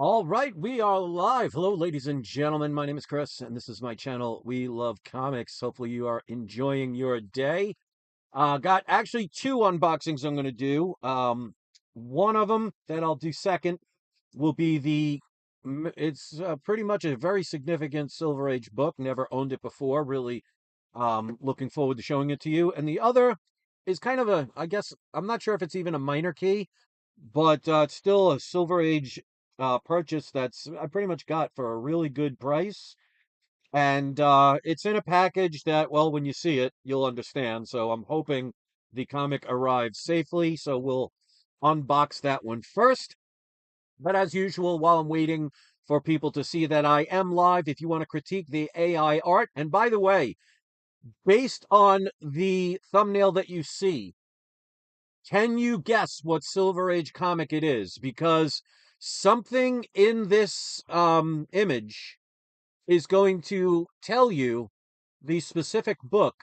All right, we are live. Hello, ladies and gentlemen. My name is Chris, and this is my channel. We love comics. Hopefully, you are enjoying your day. Got actually two unboxings I'm going to do. One of them that I'll do second will be it's pretty much a very significant Silver Age book. Never owned it before. Really, looking forward to showing it to you. And the other is kind of I guess, I'm not sure if it's even a minor key, but it's still a Silver Age purchase that's I pretty much got for a really good price. And it's in a package that, well, when you see it, you'll understand. So I'm hoping the comic arrives safely. So we'll unbox that one first. But as usual, while I'm waiting for people to see that I am live, if you want to critique the AI art, and by the way, based on the thumbnail that you see, can you guess what Silver Age comic it is? Because something in this image is going to tell you the specific book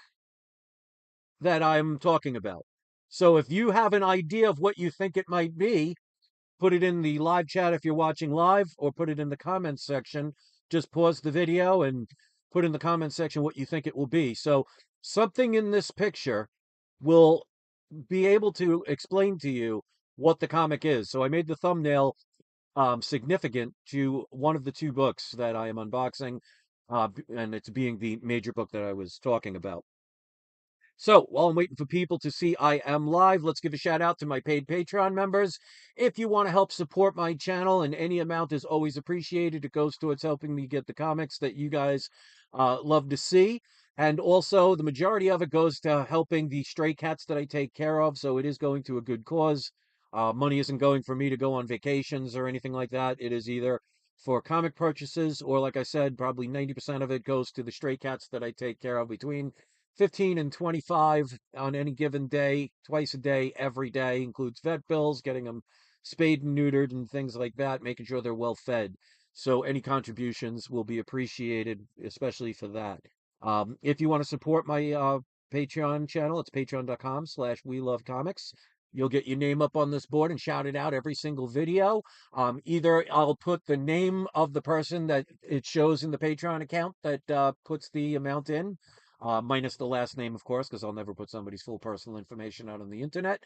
that I'm talking about. So if you have an idea of what you think it might be, put it in the live chat if you're watching live, or put it in the comments section. Just pause the video and put in the comments section what you think it will be. So something in this picture will be able to explain to you what the comic is. So I made the thumbnail significant to one of the two books that I am unboxing, and it's being the major book that I was talking about. So while I'm waiting for people to see I am live, let's give a shout out to my paid Patreon members. If you want to help support my channel, and any amount is always appreciated, it goes towards helping me get the comics that you guys love to see. And also, the majority of it goes to helping the stray cats that I take care of. So it is going to a good cause. Money isn't going for me to go on vacations or anything like that. It is either for comic purchases, or like I said, probably 90% of it goes to the stray cats that I take care of, between 15 and 25 on any given day, twice a day, every day. Includes vet bills, getting them spayed and neutered, and things like that, making sure they're well fed. So any contributions will be appreciated, especially for that. If you want to support my Patreon channel, it's patreon.com/we love comics. You'll get your name up on this board and shout it out every single video. Either I'll put the name of the person that it shows in the Patreon account that puts the amount in, minus the last name, of course, because I'll never put somebody's full personal information out on the internet.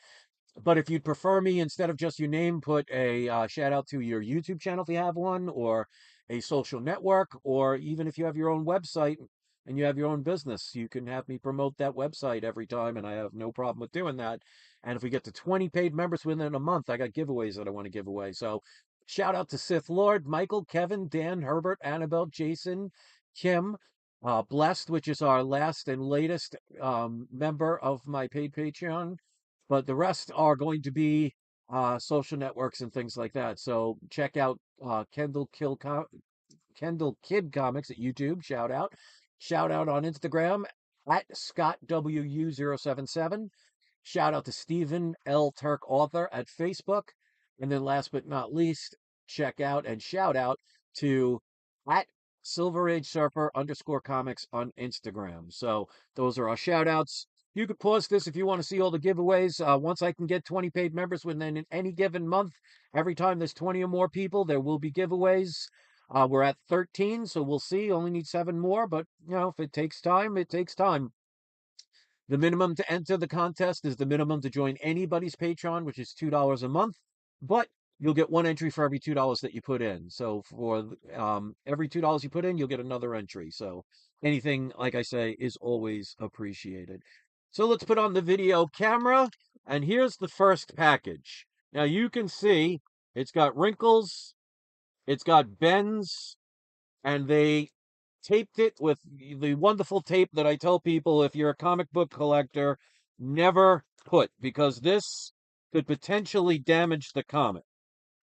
But if you'd prefer me, instead of just your name, put a shout out to your YouTube channel if you have one, or a social network, or even if you have your own website and you have your own business, you can have me promote that website every time, and I have no problem with doing that. And if we get to 20 paid members within a month, I got giveaways that I want to give away. So shout out to Sith Lord, Michael, Kevin, Dan, Herbert, Annabelle, Jason, Kim, Blessed, which is our last and latest member of my paid Patreon, but the rest are going to be social networks and things like that. So check out Kendall Kid Comics at YouTube. Shout out on Instagram at ScottWU077. Shout out to Stephen L. Turk Author at Facebook. And then last but not least, check out and shout out to at Silver Age Surfer _comics on Instagram. So those are our shout outs. You could pause this if you want to see all the giveaways. Once I can get 20 paid members within any given month, every time there's 20 or more people, there will be giveaways. We're at 13, so we'll see. Only need 7 more, but if it takes time, it takes time. The minimum to enter the contest is the minimum to join anybody's Patreon, which is $2 a month. But you'll get one entry for every $2 that you put in. So for every $2 you put in, you'll get another entry. So anything, like I say, is always appreciated. So let's put on the video camera, and here's the first package. Now you can see it's got wrinkles, it's got bends, and they taped it with the wonderful tape that I tell people, if you're a comic book collector, never put, because this could potentially damage the comic.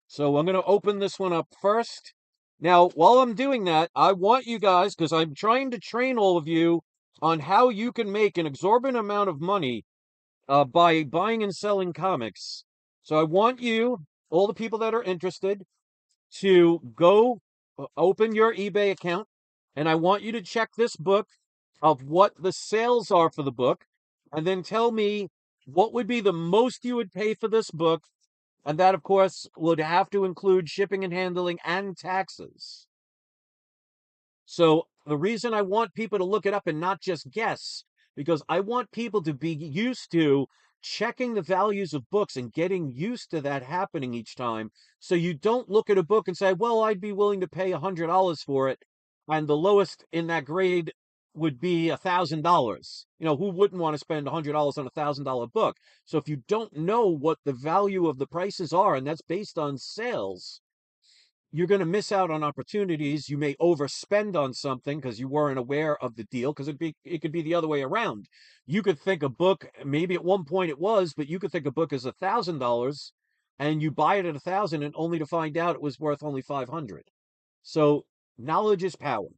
So I'm going to open this one up first. Now, while I'm doing that, I want you guys, because I'm trying to train all of you on how you can make an exorbitant amount of money by buying and selling comics. So I want you, all the people that are interested, to go open your eBay account, and I want you to check this book of what the sales are for the book, and then tell me what would be the most you would pay for this book And that, of course, would have to include shipping and handling and taxes. So the reason I want people to look it up and not just guess, because I want people to be used to checking the values of books and getting used to that happening each time. So you don't look at a book and say, well, I'd be willing to pay $100 for it. And the lowest in that grade would be $1,000. Who wouldn't want to spend $100 on $1,000 book? So if you don't know what the value of the prices are, and that's based on sales, you're going to miss out on opportunities. You may overspend on something because you weren't aware of the deal, because it could be the other way around. You could think a book, maybe at one point it was, but you could think a book is $1,000 and you buy it at 1,000 and only to find out it was worth only 500. So knowledge is power.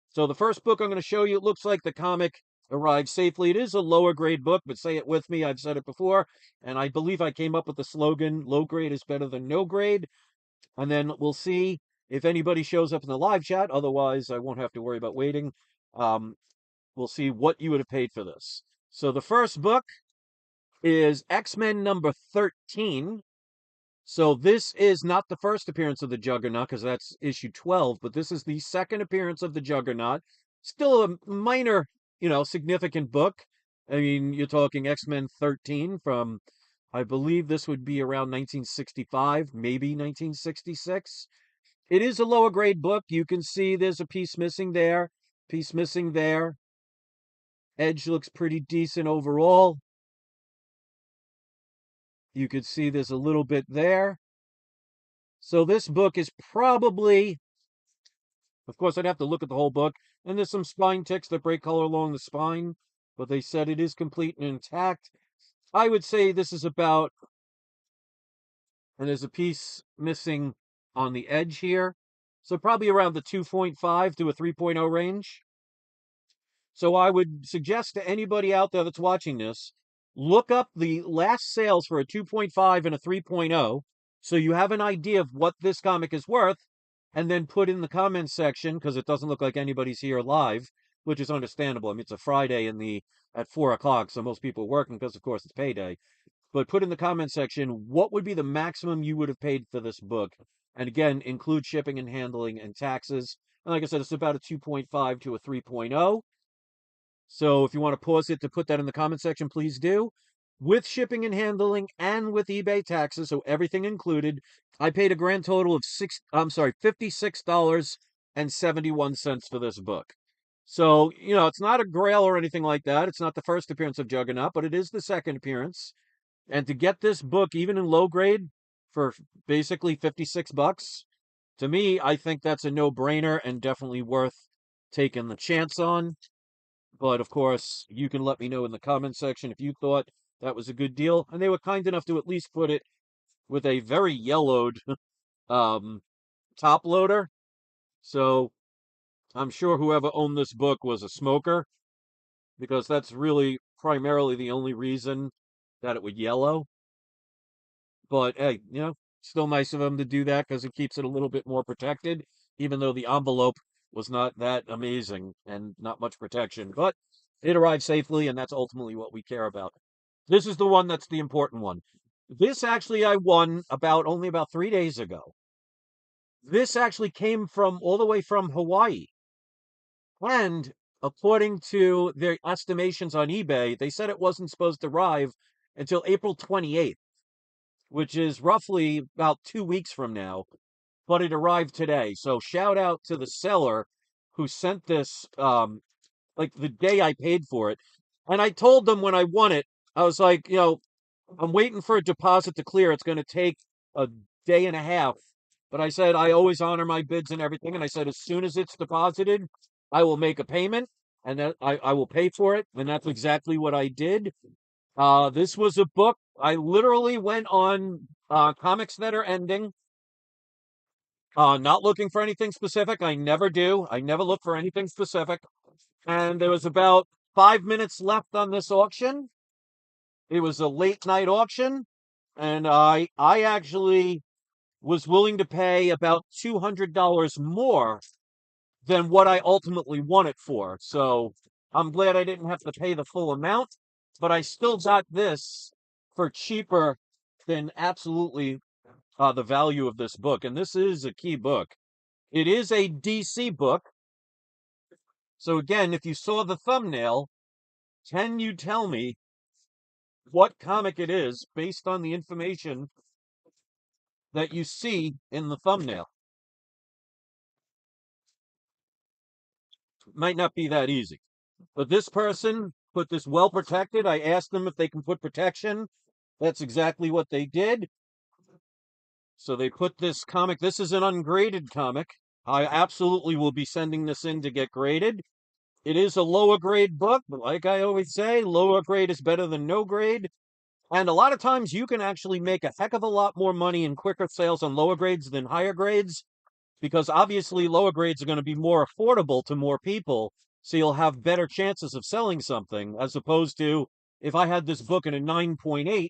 So the first book I'm going to show you, it looks like the comic arrived safely. It is a lower grade book, but say it with me. I've said it before, and I believe I came up with the slogan, low grade is better than no grade. And then we'll see if anybody shows up in the live chat. Otherwise, I won't have to worry about waiting. Um, we'll see what you would have paid for this. So the first book is X-Men number 13. So this is not the first appearance of the Juggernaut, because that's issue 12, but this is the second appearance of the Juggernaut. Still a minor, significant book. I mean, you're talking X-Men 13 from, I believe this would be around 1965, maybe 1966. It is a lower grade book. You can see there's a piece missing there, piece missing there. Edge looks pretty decent overall. You could see there's a little bit there. So this book is probably, of course, I'd have to look at the whole book, and there's some spine ticks that break color along the spine, but they said it is complete and intact. I would say this is about, and there's a piece missing on the edge here, so probably around the 2.5 to a 3.0 range. So I would suggest to anybody out there that's watching this, look up the last sales for a 2.5 and a 3.0, so you have an idea of what this comic is worth, and then put in the comments section, because it doesn't look like anybody's here live, which is understandable. I mean, it's a Friday at 4 o'clock, so most people are working because, of course, it's payday. But put in the comment section, what would be the maximum you would have paid for this book? And again, include shipping and handling and taxes. And like I said, it's about a 2.5 to a 3.0. So if you want to pause it to put that in the comment section, please do. With shipping and handling and with eBay taxes, so everything included, I paid a grand total of $56.71 for this book. So, it's not a grail or anything like that. It's not the first appearance of Juggernaut, but it is the second appearance. And to get this book, even in low grade, for basically $56, to me, I think that's a no-brainer and definitely worth taking the chance on. But of course, you can let me know in the comment section if you thought that was a good deal. And they were kind enough to at least put it with a very yellowed top loader. So I'm sure whoever owned this book was a smoker, because that's really primarily the only reason that it would yellow. But hey, still nice of them to do that, because it keeps it a little bit more protected, even though the envelope was not that amazing and not much protection. But it arrived safely, and that's ultimately what we care about. This is the one that's the important one. This actually I won only about 3 days ago. This actually came from all the way from Hawaii. And according to their estimations on eBay, they said it wasn't supposed to arrive until April 28th, which is roughly about 2 weeks from now, but it arrived today. So shout out to the seller who sent this, like the day I paid for it. And I told them when I won it, I was like, I'm waiting for a deposit to clear. It's going to take a day and a half. But I said, I always honor my bids and everything. And I said, as soon as it's deposited, I will make a payment, and then I will pay for it. And that's exactly what I did. This was a book. I literally went on comics that are ending, not looking for anything specific. I never do. I never look for anything specific. And there was about 5 minutes left on this auction. It was a late night auction, and I actually was willing to pay about $200 more than what I ultimately won it for. So I'm glad I didn't have to pay the full amount, but I still got this for cheaper than absolutely the value of this book, and this is a key book. It is a DC book. So again, if you saw the thumbnail, can you tell me what comic it is based on the information that you see in the thumbnail? Might not be that easy. But this person put this well protected. I asked them if they can put protection. That's exactly what they did. So they put this comic. This is an ungraded comic. I absolutely will be sending this in to get graded. It is a lower grade book, but like I always say, lower grade is better than no grade. And a lot of times you can actually make a heck of a lot more money in quicker sales on lower grades than higher grades, because obviously lower grades are going to be more affordable to more people. So you'll have better chances of selling something, as opposed to if I had this book in a 9.8,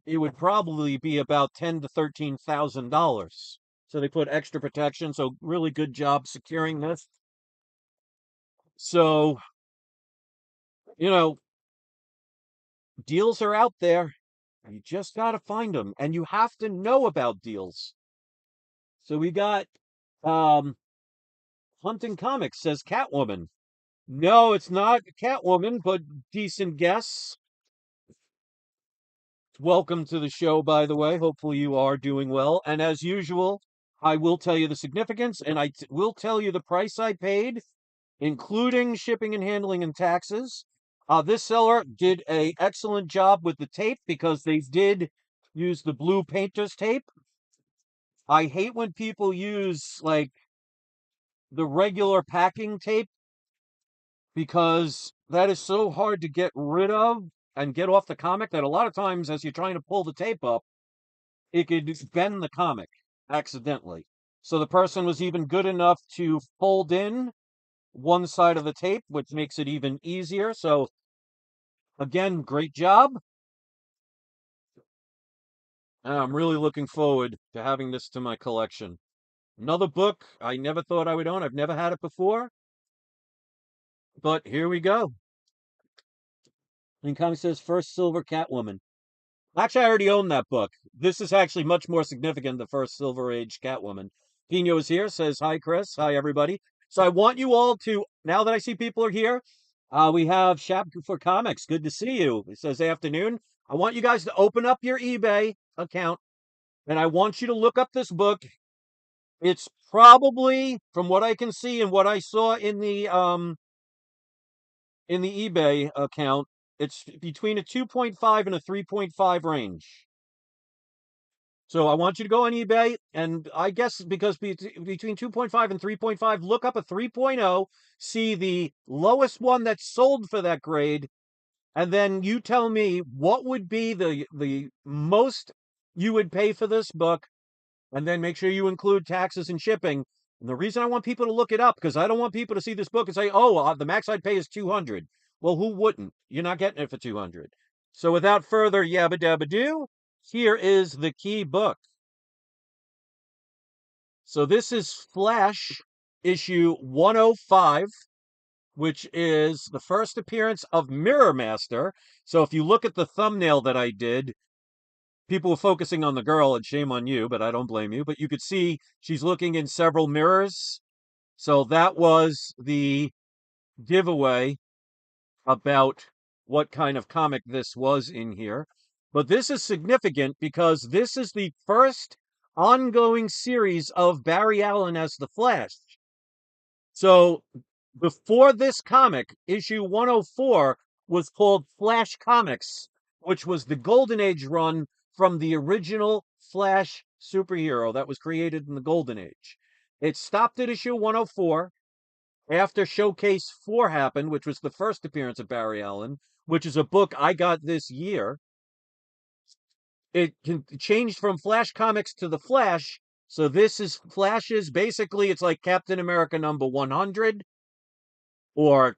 it would probably be about $10,000 to $13,000. So they put extra protection. So really good job securing this. So, you know, deals are out there. You just got to find them, and you have to know about deals. So we got Hunting Comics says Catwoman. No, it's not Catwoman, but decent guess. Welcome to the show, by the way. Hopefully you are doing well. And as usual, I will tell you the significance, and will tell you the price I paid, including shipping and handling and taxes. This seller did a excellent job with the tape because they did use the blue painter's tape. I hate when people use like the regular packing tape because that is so hard to get rid of and get off the comic that a lot of times as you're trying to pull the tape up, it could bend the comic accidentally. So the person was even good enough to fold in one side of the tape, which makes it even easier. So again, great job. I'm really looking forward to having this to my collection. Another book I never thought I would own. I've never had it before, but here we go. And comic says first Silver Catwoman. Actually, I already own that book. This is actually much more significant, the first Silver Age Catwoman. Pino is here, says, hi, Chris. Hi, everybody. So I want you all to, now that I see people are here, we have Shap for Comics. Good to see you. It says afternoon. I want you guys to open up your eBay account, and I want you to look up this book. It's probably, from what I can see and what I saw in the eBay account, it's between a 2.5 and a 3.5 range. So I want you to go on eBay, and I guess because between 2.5 and 3.5, look up a 3.0, see the lowest one that's sold for that grade, and then you tell me what would be the most you would pay for this book, and then make sure you include taxes and shipping. And the reason I want people to look it up, because I don't want people to see this book and say, oh, the max I'd pay is 200. Well, who wouldn't? You're not getting it for 200. So without further yabba dabba do, here is the key book. So this is Flash issue 105, which is the first appearance of Mirror Master. So if you look at the thumbnail that I did, people were focusing on the girl, and shame on you, but I don't blame you. But you could see she's looking in several mirrors. So that was the giveaway about what kind of comic this was in here. But this is significant because this is the first ongoing series of Barry Allen as the Flash. So before this comic, issue 104 was called Flash Comics, which was the Golden Age run from the original Flash superhero that was created in the Golden Age. It stopped at issue 104 after Showcase 4 happened, which was the first appearance of Barry Allen, which is a book I got this year. It changed from Flash Comics to the Flash. So this is Flash's, basically, it's like Captain America number 100, or,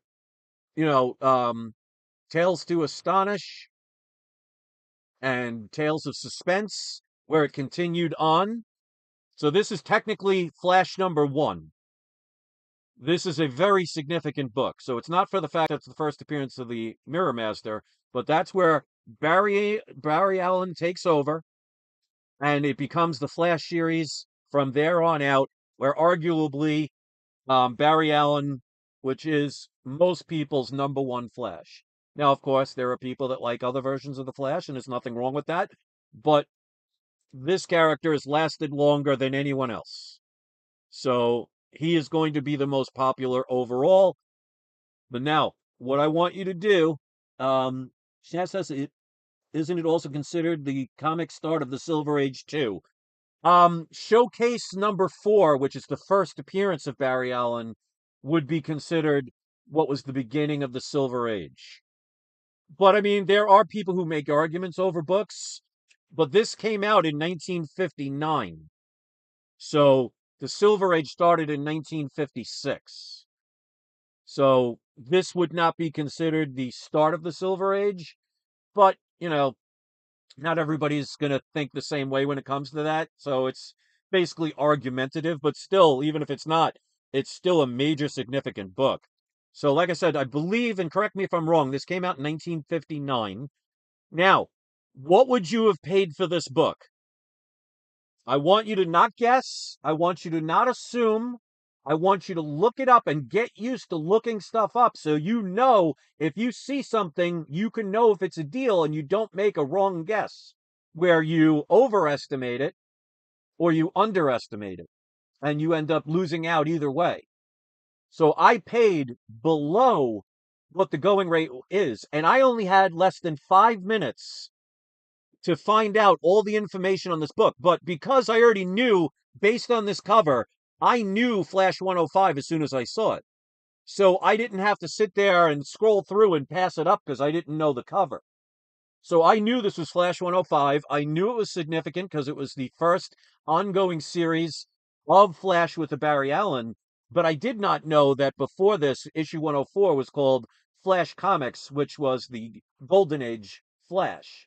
Tales to Astonish and Tales of Suspense, where it continued on. So this is technically Flash number 1. This is a very significant book. So it's not for the fact that it's the first appearance of the Mirror Master, but that's where Barry Allen takes over. and it becomes the Flash series from there on out, where arguably Barry Allen, which is most people's number one Flash. Now, of course, there are people that like other versions of the Flash, and there's nothing wrong with that, but this character has lasted longer than anyone else. So he is going to be the most popular overall. But now, what I want you to do, Shaz says, isn't it also considered the comic start of the Silver Age too? Showcase number 4, which is the first appearance of Barry Allen, would be considered what was the beginning of the Silver Age. But I mean, there are people who make arguments over books, but this came out in 1959. So the Silver Age started in 1956. So this would not be considered the start of the Silver Age, but, not everybody's going to think the same way when it comes to that. So it's basically argumentative, but still, even if it's not, it's still a major significant book. So, like I said, I believe, and correct me if I'm wrong, this came out in 1959. Now, what would you have paid for this book? I want you to not guess. I want you to not assume. I want you to look it up and get used to looking stuff up so you know if you see something, you can know if it's a deal and you don't make a wrong guess where you overestimate it or you underestimate it and you end up losing out either way. So I paid below what the going rate is, and I only had less than 5 minutes to find out all the information on this book. But because I already knew, based on this cover, I knew Flash 105 as soon as I saw it. So I didn't have to sit there and scroll through and pass it up because I didn't know the cover. So I knew this was Flash 105. I knew it was significant because it was the first ongoing series of Flash with the Barry Allen. But I did not know that before this, issue 104 was called Flash Comics, which was the Golden Age Flash.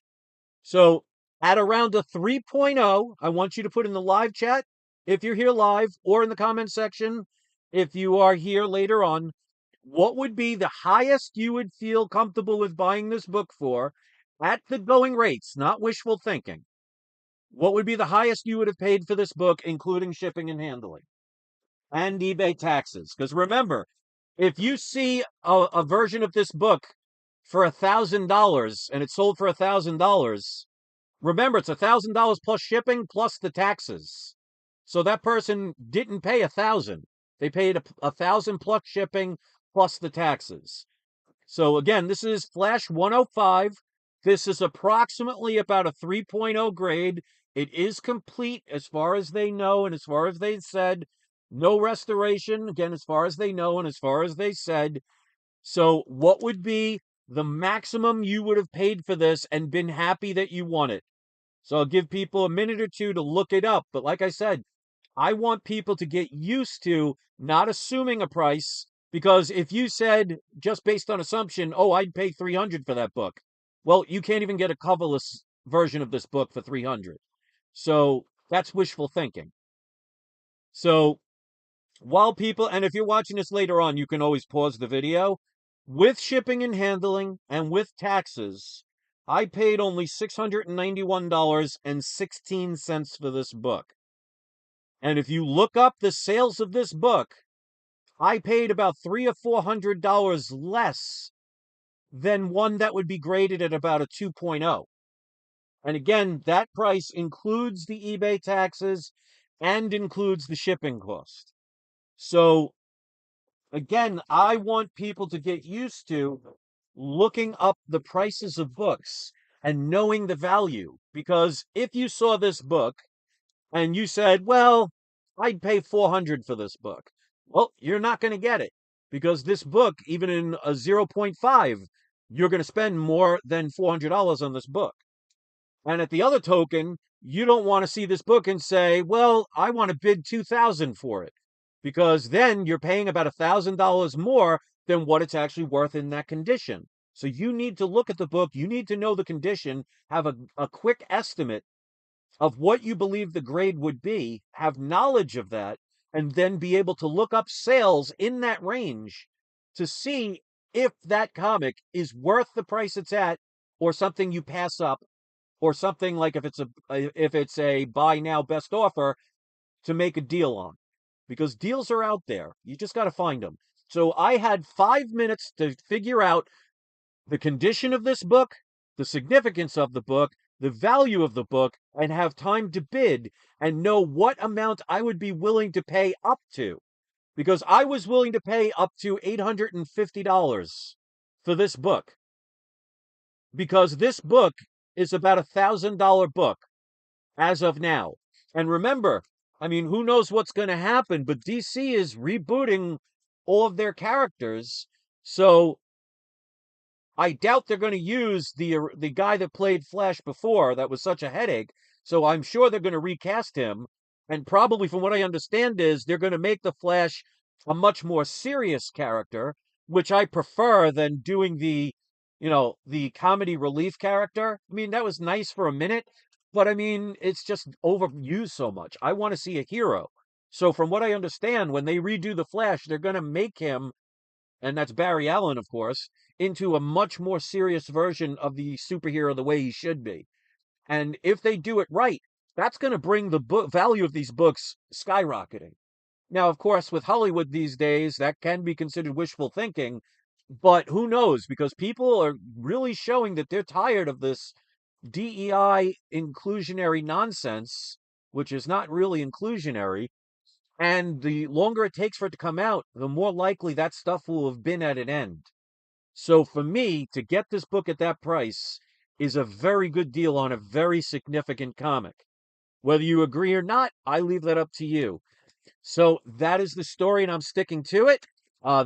So at around a 3.0, I want you to put in the live chat if you're here live or in the comment section if you are here later on. What would be the highest you would feel comfortable with buying this book for at the going rates, not wishful thinking? What would be the highest you would have paid for this book, including shipping and handling and eBay taxes? Because remember, if you see a version of this book for $1,000 and it's sold for $1,000, remember, it's $1,000 plus shipping plus the taxes. So that person didn't pay 1,000. They paid 1,000 plus shipping plus the taxes. So again, this is Flash 105. This is approximately about a 3.0 grade. It is complete as far as they know and as far as they said. No restoration, again, as far as they know and as far as they said. So what would be the maximum you would have paid for this and been happy that you won it? So I'll give people a minute or two to look it up. But like I said, I want people to get used to not assuming a price, because if you said just based on assumption, oh, I'd pay 300 for that book. Well, you can't even get a coverless version of this book for 300. So that's wishful thinking. So while people, and if you're watching this later on, you can always pause the video. With shipping and handling and with taxes, I paid only $691.16 for this book. And if you look up the sales of this book, I paid about $300 or $400 less than one that would be graded at about a 2.0. And again, that price includes the eBay taxes and includes the shipping cost. So again, I want people to get used to looking up the prices of books and knowing the value. Because if you saw this book and you said, well, I'd pay 400 for this book. Well, you're not going to get it because this book, even in a 0.5, you're going to spend more than $400 on this book. And at the other token, you don't want to see this book and say, well, I want to bid 2,000 for it, because then you're paying about $1,000 more than what it's actually worth in that condition. So you need to look at the book. You need to know the condition, have a quick estimate of what you believe the grade would be, have knowledge of that, and then be able to look up sales in that range to see if that comic is worth the price it's at or something you pass up or something like if it's a buy now best offer to make a deal on, because deals are out there. You just got to find them. So I had 5 minutes to figure out the condition of this book, the significance of the book, the value of the book, and have time to bid and know what amount I would be willing to pay up to. Because I was willing to pay up to $850 for this book. Because this book is about $1,000 book as of now. And remember, I mean, who knows what's going to happen, but DC is rebooting all of their characters. So I doubt they're going to use the guy that played Flash before. That was such a headache. So I'm sure they're going to recast him. And probably, from what I understand, is they're going to make the Flash a much more serious character, which I prefer than doing the comedy relief character. I mean, that was nice for a minute, but I mean, it's just overused so much. I want to see a hero. So from what I understand, when they redo the Flash, they're going to make him, and that's Barry Allen, of course, into a much more serious version of the superhero the way he should be. And if they do it right, that's going to bring the book value of these books skyrocketing. Now, of course, with Hollywood these days, that can be considered wishful thinking, but who knows? Because people are really showing that they're tired of this DEI inclusionary nonsense, which is not really inclusionary. And the longer it takes for it to come out, the more likely that stuff will have been at an end. So for me, to get this book at that price is a very good deal on a very significant comic. Whether you agree or not, I leave that up to you. So that is the story, and I'm sticking to it.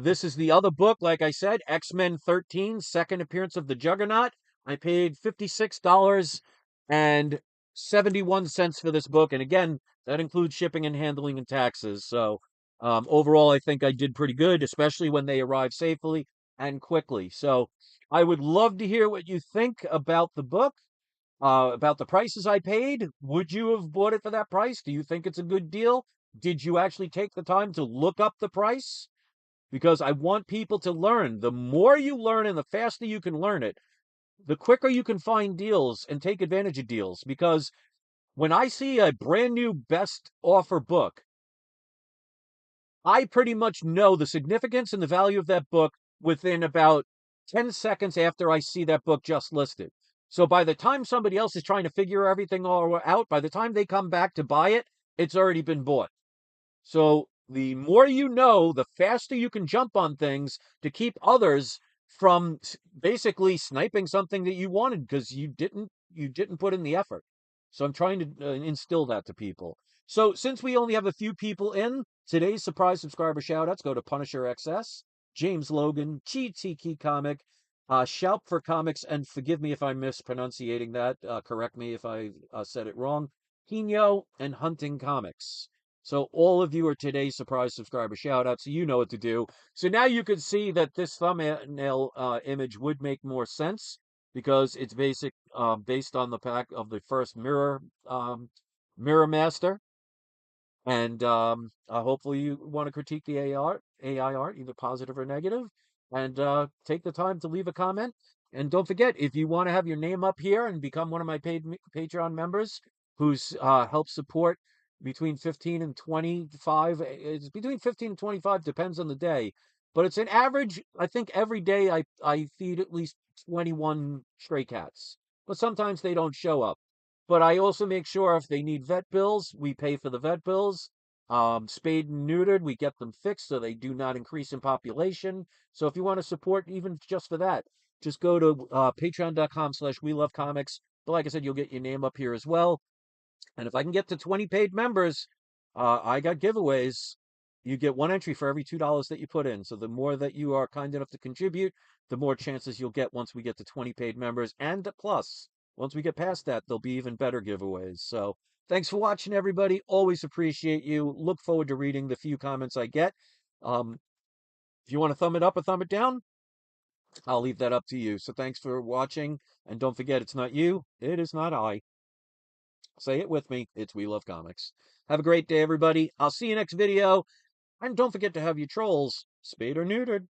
This is the other book, like I said, X-Men 13, second appearance of the Juggernaut. I paid $56.71 for this book, and again, that includes shipping and handling and taxes. So overall, I think I did pretty good, especially when they arrived safely and quickly. So I would love to hear what you think about the book. About the prices I paid. Would you have bought it for that price? Do you think it's a good deal? Did you actually take the time to look up the price? Because I want people to learn. The more you learn and the faster you can learn it, the quicker you can find deals and take advantage of deals. Because when I see a brand new best offer book, I pretty much know the significance and the value of that book within about 10 seconds after I see that book just listed. So by the time somebody else is trying to figure everything all out, by the time they come back to buy it, it's already been bought. So the more you know, the faster you can jump on things to keep others from basically sniping something that you wanted because you didn't put in the effort. So I'm trying to instill that to people. So since we only have a few people in today's surprise subscriber shoutouts, go to Punisher XS, James Logan, Chi Tiki Comic, Shout for Comics, and forgive me if I'm mispronunciating that. Correct me if I said it wrong. Pino and Hunting Comics. So all of you are today's surprise subscriber shoutouts. So you know what to do. So now you can see that this thumbnail image would make more sense because it's based on the pack of the first Mirror Master. And hopefully you want to critique the AI art, either positive or negative, and take the time to leave a comment. And don't forget, if you want to have your name up here and become one of my paid Patreon members, who's helped support between 15 and 25, it's between 15 and 25, depends on the day. But it's an average, I think every day I feed at least 21 stray cats. But sometimes they don't show up. But I also make sure if they need vet bills, we pay for the vet bills. Spayed and neutered, we get them fixed so they do not increase in population. So if you want to support even just for that, just go to patreon.com/we love comics. But like I said, you'll get your name up here as well. And if I can get to 20 paid members, I got giveaways. You get one entry for every $2 that you put in. So the more that you are kind enough to contribute, the more chances you'll get once we get to 20 paid members. And plus, once we get past that, there'll be even better giveaways. So thanks for watching, everybody. Always appreciate you. Look forward to reading the few comments I get. If you want to thumb it up or thumb it down, I'll leave that up to you. So thanks for watching. And don't forget, it's not you. It is not I. Say it with me. It's We Love Comics. Have a great day, everybody. I'll see you next video. And don't forget to have your trolls spayed or neutered.